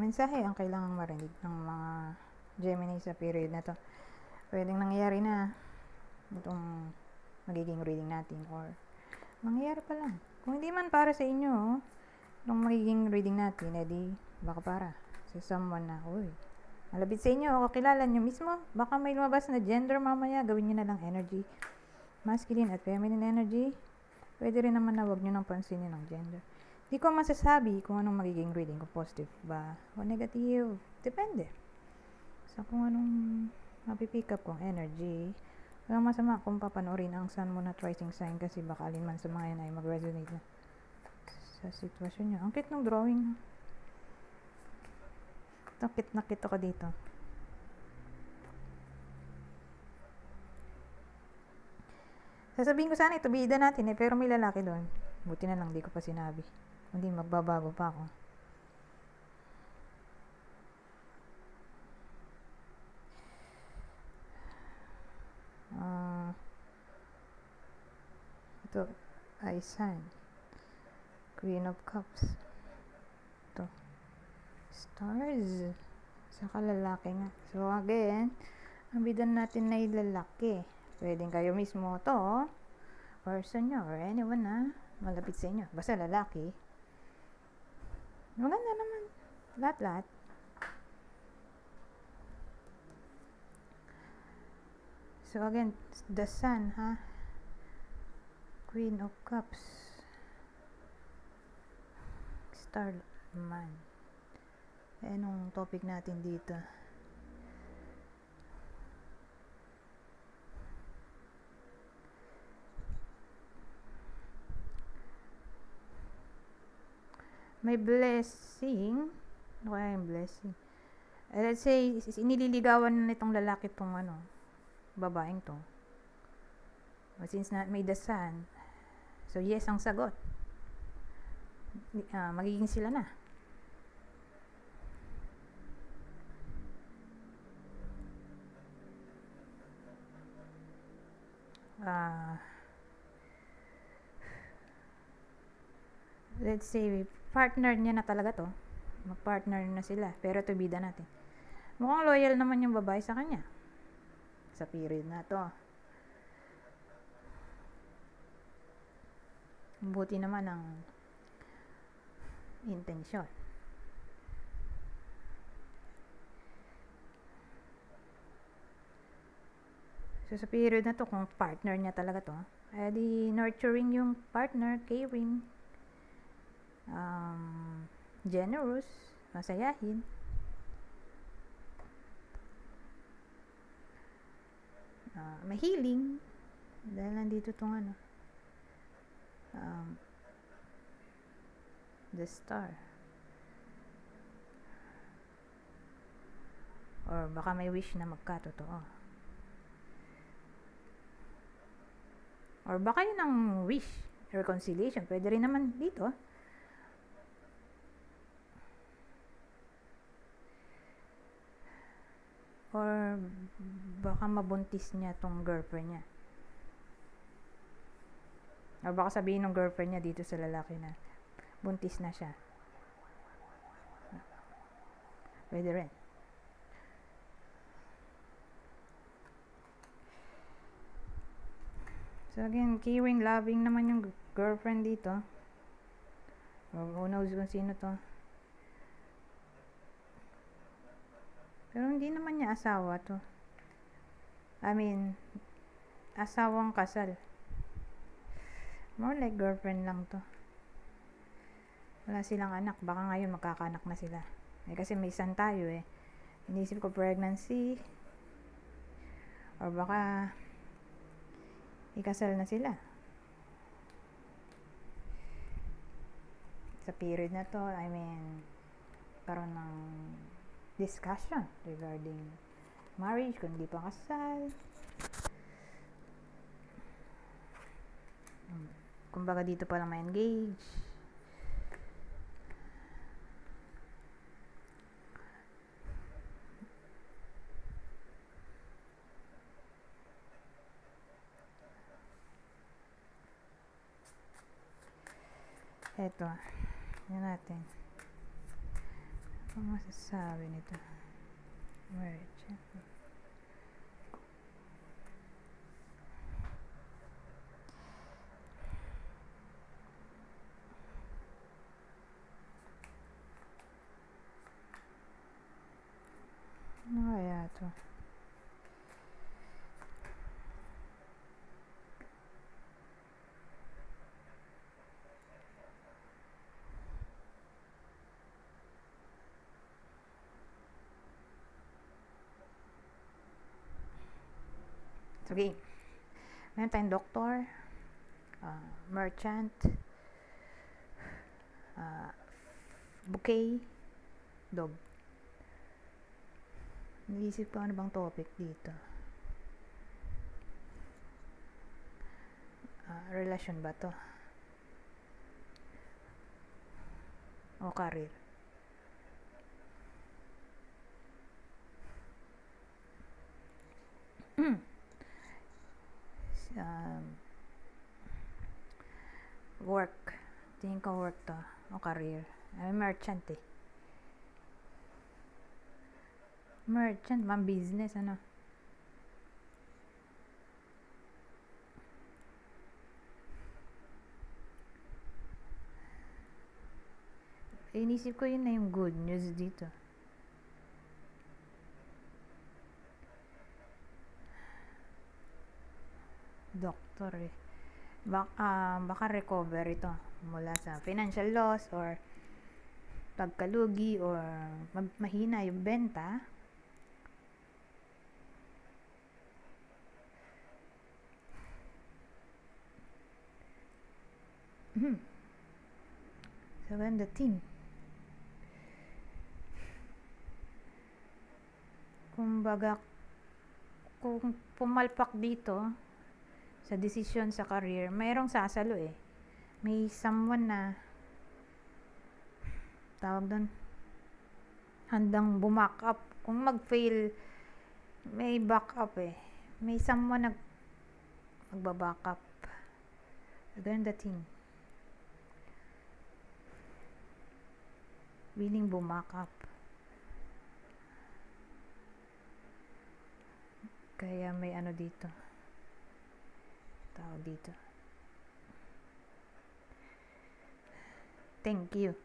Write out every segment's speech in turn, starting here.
mensahe ang kailangang marinig ng mga Gemini sa period na to. Pwedeng nangyayari na itong magiging reading natin or mangyayari pa lang. Kung hindi man para sa inyo, itong magiging reading natin, edi baka para sa someone na, uy, malapit sa inyo o kilala nyo mismo, baka may lumabas na gender mamaya, gawin nyo na lang energy. Masculine at feminine energy, pwede rin naman na wag nyo nang pansinin ang gender. Di ko masasabi kung anong magiging reading ko, positive ba o negative. Depende sa kung anong mapipick up kong energy. Walang masama kung papanoorin ang sun, moon at rising sign kasi baka alin man sa mga yan ay mag-resonate na sa sitwasyon nyo. Ang cute ng drawing. Takit na kit ako dito. Sasabihin ko sana ito bida natin pero may lalaki doon. Buti na lang di ko pa sinabi. Hindi magbabago pa ako. Ito ay sun. Queen of Cups. Ito. Stars. Saka lalaki nga. So again, ang bidan natin ay lalaki. Pwedeng kayo mismo to, person nyo, or anyone na malapit sa inyo. Basta lalaki. Maganda naman. Lahat-lahat. So again, the sun, ha? Queen of Cups. Starman. Anong topic natin dito? May blessing. Ano kaya yung blessing? Let's say, inililigawan na nitong lalaki tong babaeng to. But since may the sun, so yes ang sagot. Magiging sila na. Let's say, partner niya na talaga to. Mag-partner na sila. Pero ito bida natin. Mukhang loyal naman yung babae sa kanya. Sa period na to. Buti naman ang intensyon. So sa period na to, kung partner niya talaga to, di nurturing yung partner, caring, generous, masayahin. May healing. Dahil nandito tong the star. Or baka may wish na magkatotoo. Or baka yun ang wish, reconciliation. Pwede rin naman dito. Or baka mabuntis niya tong girlfriend niya. Or baka sabihin ng girlfriend niya dito sa lalaki na buntis na siya. Pwede rin. So again, caring, loving naman yung girlfriend dito. Or who knows kung sino to. Pero hindi naman niya asawa to. I mean, asawang kasal. More like girlfriend lang to. Wala silang anak. Baka ngayon magkakanak na sila. Kasi may son tayo eh. Inisip ko pregnancy. Or baka ikasal na sila. Sa period na to, I mean, karoon ng discussion regarding marriage, kung hindi pa kasal. Kumbaga dito pa lang ma-engage. Eto, yan natin. Ano masasabi nito? Merchant. Ano kaya to? Sige. Meron tayong doktor, merchant, bouquet, dog. Naisip ko ano bang topic dito. Relasyon ba to? O career? Work. Tingin ko work to. O career. Merchant eh. Merchant, business, ano? Inisip ko yun na yung good news dito. Doktor eh. Baka recover ito mula sa financial loss or pagkalugi or mahina yung benta. So when the team, kumbaga, kung pumalpak dito sa desisyon sa career, mayroong sasalo eh. May someone na tawag doon, handang bumack up. Kung mag-fail, may backup eh. May someone magbaback up. Ganun dating. Willing bumack up. Kaya may ano dito. Tawag dito. Thank you.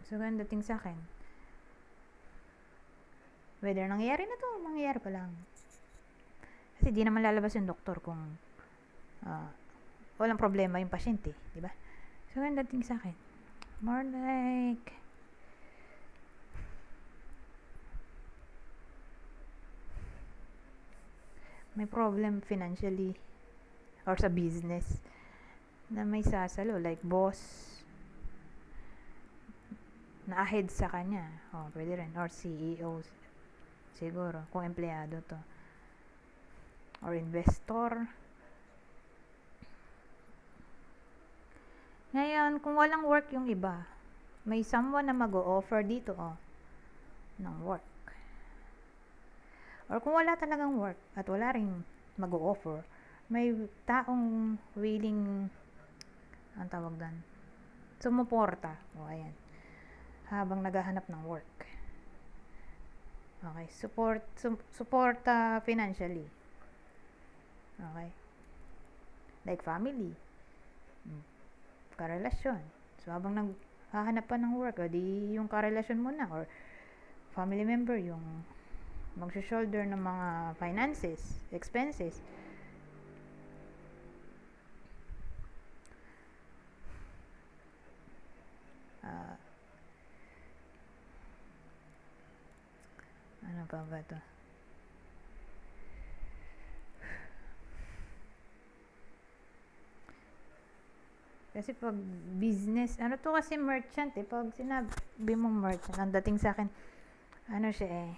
So, ganun dating sa akin. Whether nangyayari na to, mangyayari pa lang. Kasi di naman lalabas yung doktor kung walang problema yung pasyente, di ba? So, ganun dating sa akin. More like may problem financially or sa business na may sasalo, like boss na ahead sa kanya. Pwede rin. Or CEO siguro, kung empleyado to. Or investor. Ngayon, kung walang work yung iba, may someone na mag-o-offer dito ng work. Or kung wala talagang work at wala ring mag-o-offer, may taong willing, ang tawag doon, sumuporta. Ayan. Habang naghahanap ng work. Okay. Suporta financially. Okay. Like family. Karelasyon. So, habang naghahanap pa ng work, di yung karelasyon mo na or family member yung mag-shoulder ng mga finances, expenses. Ano pa ba to? Kasi pag business, ano to kasi merchant eh. Pag sinabi mong merchant, ang dating sa akin, ano siya eh,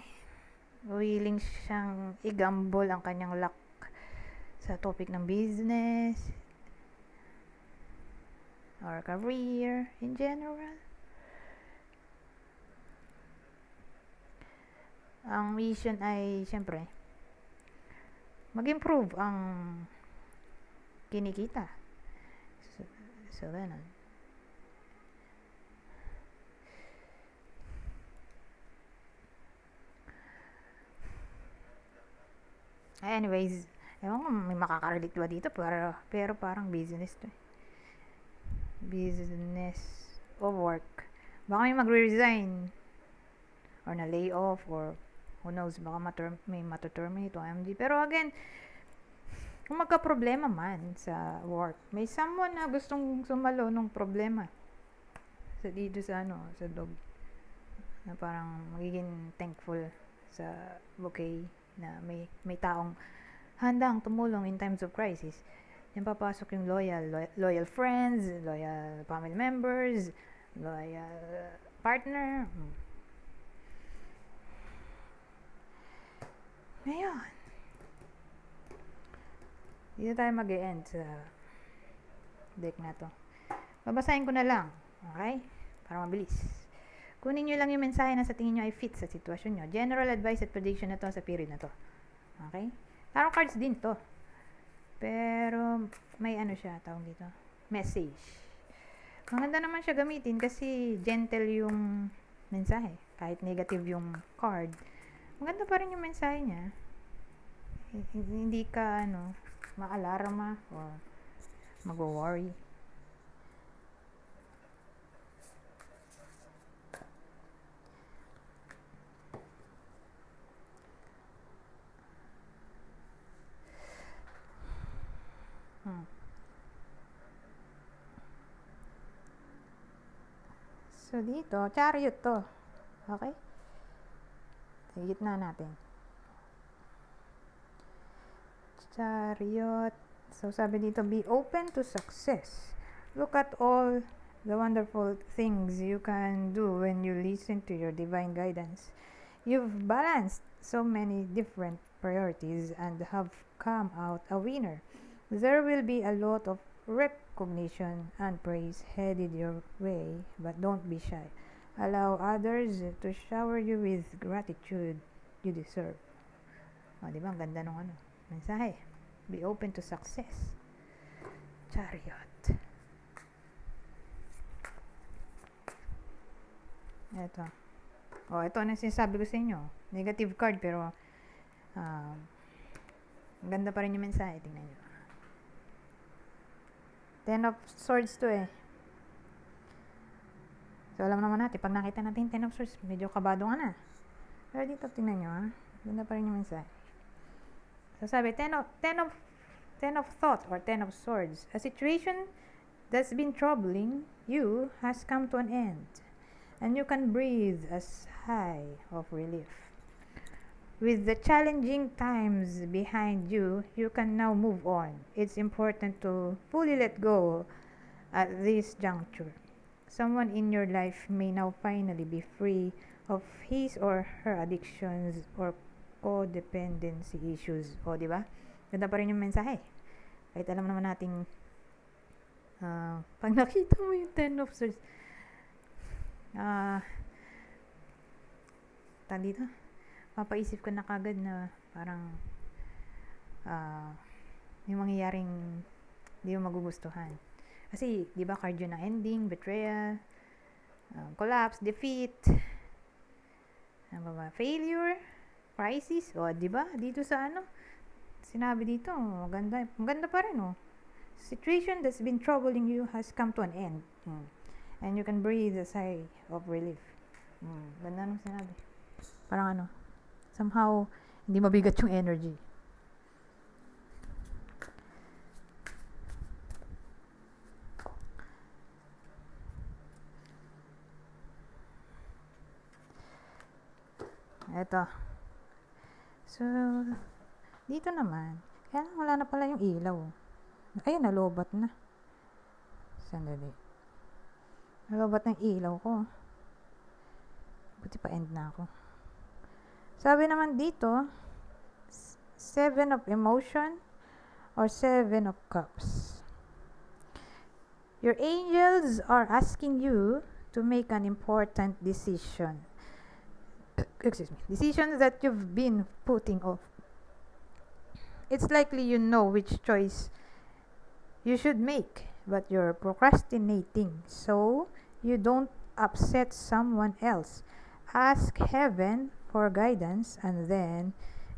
willing siyang i-gamble ang kanyang luck sa topic ng business or career in general. Ang mission ay, syempre, mag-improve ang kinikita. So ganun. Anyways, ewan ko may makaka-relate ba dito, pero parang business to. Business o work. Baka may magre-resign or na lay off or who knows, baka may matuterminate o MD. Pero again, kung magka-problema man sa work, may someone na gustong sumalo ng problema sa dito sa sa dog, na parang magiging thankful sa bouquet na may taong handang tumulong in times of crisis. Yan papasok yung loyal friends, loyal family members, loyal partner. Ngayon, dito tayo mag-e-end sa deck na to. Babasahin ko na lang, okay? Para mabilis. Kunin nyo lang yung mensahe na sa tingin nyo ay fit sa sitwasyon nyo. General advice at prediction na to sa period na to. Okay? Tarot cards din to. Pero, may siya, tawag dito. Message. Maganda naman siya gamitin kasi gentle yung mensahe. Kahit negative yung card, maganda pa rin yung mensahe niya. Hindi ka, ma-alarma or mag-worry. So, dito, chariot to. Okay? Sa gitna natin. Chariot. So, sabi dito, be open to success. Look at all the wonderful things you can do when you listen to your divine guidance. You've balanced so many different priorities and have come out a winner. There will be a lot of recognition and praise headed your way, but don't be shy. Allow others to shower you with gratitude you deserve. Diba? Ang ganda nung mensahe. Be open to success. Chariot. Ito na sinasabi ko sa inyo. Negative card, pero ganda pa rin yung mensahe. Tingnan nyo. Ten of Swords to So, alam naman natin, pag nakita natin Ten of Swords, medyo kabado nga na. Pero dito, tingnan nyo, ganda pa rin yung mensahe. So, sabi, Ten of Thoughts or Ten of Swords. A situation that's been troubling you has come to an end. And you can breathe a sigh of relief. With the challenging times behind you, you can now move on. It's important to fully let go at this juncture. Someone in your life may now finally be free of his or her addictions or codependency issues. O, di ba? Ganda pa rin yung mensahe. Kahit alam naman nating pag nakita mo yung Ten of Swords, dito, papaisip ko na kagad na parang yung mangyayaring hindi mo magugustuhan. Kasi, di ba, card yun na ending, betrayal, collapse, defeat, failure, crisis, o, di ba, dito sa sinabi dito, maganda pa rin, Situation that's been troubling you has come to an end. And you can breathe a sigh of relief. Ganda nung sinabi. Parang somehow, hindi mabigat yung energy. Eto. So, dito naman, kaya wala na pala yung ilaw. Ayun, nalobat na. Sandali. Nalobat ng ilaw ko. Buti pa end na ako. Sabi naman dito, 7 of Emotion or 7 of Cups. Your angels are asking you to make an important decision. Decisions that you've been putting off. it's likely you know which choice you should make, but you're procrastinating so you don't upset someone else. Ask heaven for guidance and then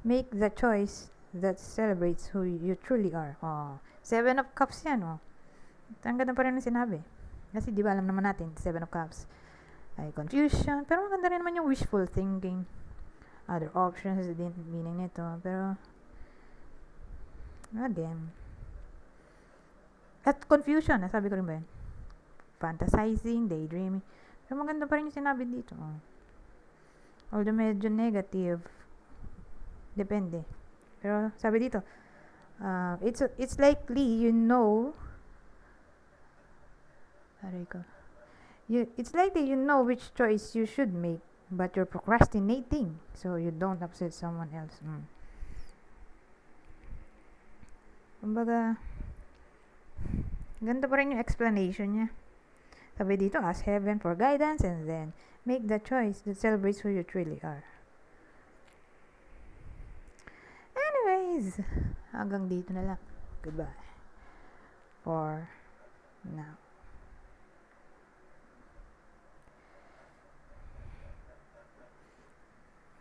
make the choice that celebrates who you truly are. Oh, Seven of Cups yan, oh. Ang ganda pa rin ng sinabi. Kasi di ba alam naman natin, Seven of Cups ay confusion. Pero maganda rin naman yung wishful thinking. Other options din meaning nito. Pero, again, at confusion, sabi ko rin ba yun? Fantasizing, daydreaming. Pero maganda pa rin yung sinabi dito. Oh. Although medyo negative, depende. Pero sabi dito, it's likely you know, it's likely you know which choice you should make, but you're procrastinating so you don't upset someone else. Kumbaga, ganda pa rin yung explanation niya. Sabi dito, ask heaven for guidance and then make the choice that celebrates who you truly are. Anyways, hanggang dito na lang. Goodbye. For now.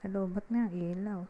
Hello, ba't na yung ilaw?